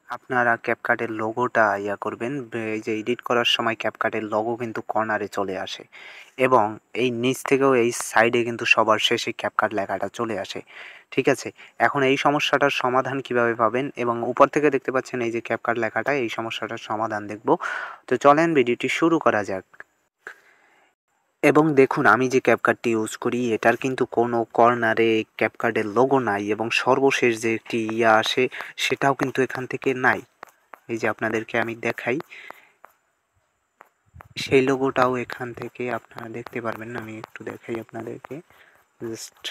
আপনারা ক্যাপকাটের লোগোটা করবেন এই যে এডিট করার সময় ক্যাপকাটের লোগো কিন্তু কর্নারে চলে আসে এবং এই নিচ থেকেও এই সাইডে কিন্তু সবার শেষে ক্যাপকাট লেখাটা চলে আসে। ঠিক আছে? এখন এই সমস্যাটার সমাধান কিভাবে পাবেন এবং উপর থেকে দেখতে পাচ্ছেন এই যে ক্যাপকাট লেখাটা, এই সমস্যাটার সমাধান দেখব। তো চলেন ভিডিওটি শুরু করা যাক। এবং দেখুন আমি যে ক্যাপকাটটি ইউজ করি এটার কিন্তু কোনো কর্নারে ক্যাপকাটের লোগো নাই এবং সর্বশেষ যে একটি আসে সেটাও কিন্তু এখান থেকে নাই। এই যে আপনাদেরকে আমি দেখাই, সেই লোগোটাও এখান থেকে আপনারা দেখতে পারবেন না। আমি একটু দেখাই আপনাদেরকে, জাস্ট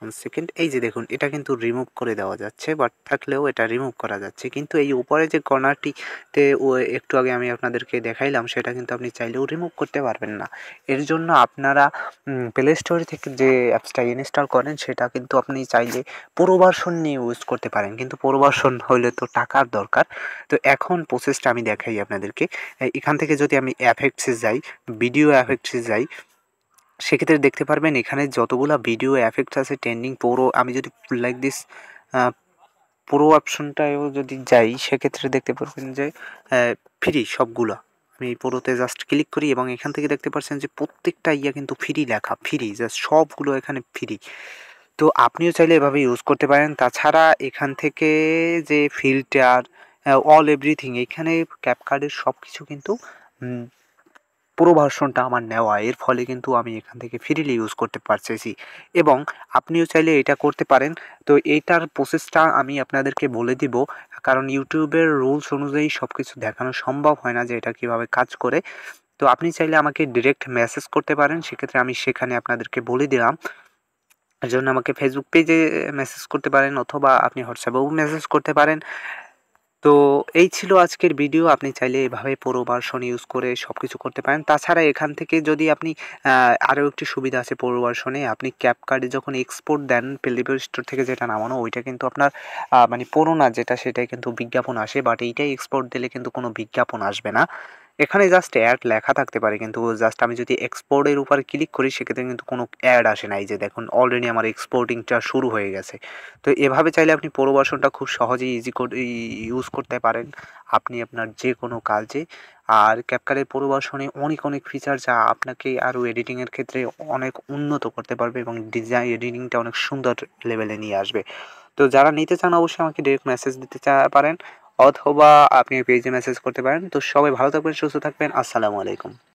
1 সেকেন্ড। এই যে দেখুন এটা কিন্তু রিমুভ করে দেওয়া যাচ্ছে, বাট থাকলেও এটা রিমুভ করা যাচ্ছে। কিন্তু এই উপরে যে কর্নারটিতে একটু আগে আমি আপনাদেরকে দেখাইলাম সেটা কিন্তু আপনি চাইলেও রিমুভ করতে পারবেন না। এর জন্য আপনারা প্লে স্টোর থেকে যে অ্যাপসটা ইনস্টল করেন সেটা কিন্তু আপনি চাইলে প্রো ভার্সন নিয়ে ইউজ করতে পারেন। কিন্তু প্রো ভার্সন হইলে তো টাকার দরকার। তো এখন প্রসেসটা আমি দেখাই আপনাদেরকে। এখান থেকে যদি আমি এফেক্টসে যাই, ভিডিও এফেক্টসে যাই, সেক্ষেত্রে দেখতে পারবেন এখানে যতগুলা ভিডিও এফেক্টস আছে ট্রেন্ডিং প্রো, আমি যদি লাইক দিস প্রো অপশনটায়ও যদি যাই সেক্ষেত্রে দেখতে পারবেন যে ফ্রি সবগুলা। আমি প্রোতে জাস্ট ক্লিক করি এবং এখান থেকে দেখতে পাচ্ছেন যে প্রত্যেকটা কিন্তু ফ্রি লেখা, ফ্রি, জাস্ট সবগুলো এখানে ফ্রি। তো আপনিও চাইলে এভাবে ইউজ করতে পারেন। তাছাড়া এখান থেকে যে ফিল্টার, অল এভরিথিং, এখানে ক্যাপকাটের সব কিছু কিন্তু প্রো ভার্সনটা আমার নেওয়া। এর ফলে কিন্তু আমি এখান থেকে ফ্রিলি ইউজ করতে পারতেছি এবং আপনিও চাইলে এটা করতে পারেন। তো এইটার প্রসেসটা আমি আপনাদেরকে বলে দিব, কারণ ইউটিউবের রুলস অনুযায়ী সব কিছু দেখানো সম্ভব হয় না যে এটা কীভাবে কাজ করে। তো আপনি চাইলে আমাকে ডিরেক্ট মেসেজ করতে পারেন, সেক্ষেত্রে আমি সেখানে আপনাদেরকে বলে দিলাম। এর জন্য আমাকে ফেসবুক পেজে মেসেজ করতে পারেন অথবা আপনি হোয়াটসঅ্যাপেও মেসেজ করতে পারেন। তো এই ছিল আজকের ভিডিও। আপনি চাইলে এভাবে প্রো ভার্সন ইউজ করে সব কিছু করতে পারেন। তাছাড়া এখান থেকে যদি আপনি আরও একটি সুবিধা আছে প্রো ভার্সনে, আপনি ক্যাপকাটে যখন এক্সপোর্ট দেন প্লে স্টোর থেকে যেটা নামানো, ওইটা কিন্তু আপনার মানে পুরো না যেটা সেটাই কিন্তু বিজ্ঞাপন আসে, বাট এইটাই এক্সপোর্ট দিলে কিন্তু কোনো বিজ্ঞাপন আসবে না। এখানে জাস্ট অ্যাড লেখা থাকতে পারে, কিন্তু জাস্ট আমি যদি এক্সপোর্টের উপর ক্লিক করি সেক্ষেত্রে কিন্তু কোনো অ্যাড আসে না। এই যে দেখুন অলরেডি আমার এক্সপোর্টিংটা শুরু হয়ে গেছে। তো এভাবে চাইলে আপনি প্রো ভার্সনটা খুব সহজেই ইউজ করতে পারেন আপনি আপনার যে কোনো কাজে। আর ক্যাপকাটের প্রো ভার্সনে অনেক অনেক ফিচার যা আপনাকে আরও এডিটিংয়ের ক্ষেত্রে অনেক উন্নত করতে পারবে এবং এডিটিংটা অনেক সুন্দর লেভেলে নিয়ে আসবে। তো যারা নিতে চান অবশ্যই আমাকে ডিরেক্ট মেসেজ দিতে পারেন অথবা আপনি পেজে মেসেজ করতে পারেন। তো সবাই ভালো থাকবেন, সুস্থ থাকবেন। আসসালামু আলাইকুম।